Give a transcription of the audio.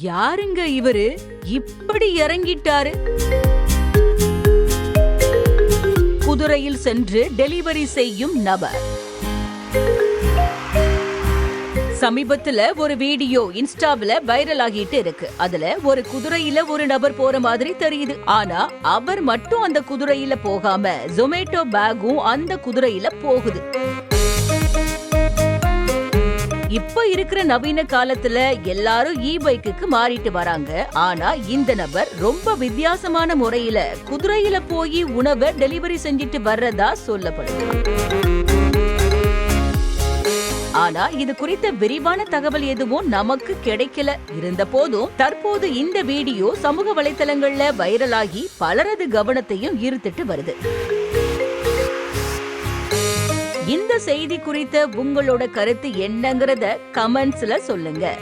யாருங்க இவரு இப்படி இறங்கிட்டாரு? குதிரையில் சென்று டெலிவரி செய்யும் நபர். சமீபத்துல ஒரு வீடியோ இன்ஸ்டாவில வைரல் ஆகிட்டு இருக்கு. அதுல ஒரு குதிரையில ஒரு நபர் போற மாதிரி தெரியுது. ஆனா அவர் மட்டும் அந்த குதிரையில போகாம ஜொமேட்டோ பேக்கும் அந்த குதிரையில போகுது. இப்ப இருக்கிற நவீன காலத்துல எல்லாரும் பைக்குக்கு மாறிட்டு வராங்க. ஆனா இந்த நபர் ரொம்ப வித்தியாசமான முறையில குதிரையில போய் உணவை டெலிவரி செஞ்சிட்டு வர்றதா சொல்லப்படுது. ஆனா இது குறித்த விரிவான தகவல் எதுவும் நமக்கு கிடைக்கல. இருந்த போதும் தற்போது இந்த வீடியோ சமூக வலைத்தளங்கள்ல வைரலாகி பலரது கவனத்தையும் ஈர்த்துட்டு வருது. இந்த செய்தி குறித்த உங்களோட கருத்து என்னங்கறத கமெண்ட்ஸ்ல சொல்லுங்க.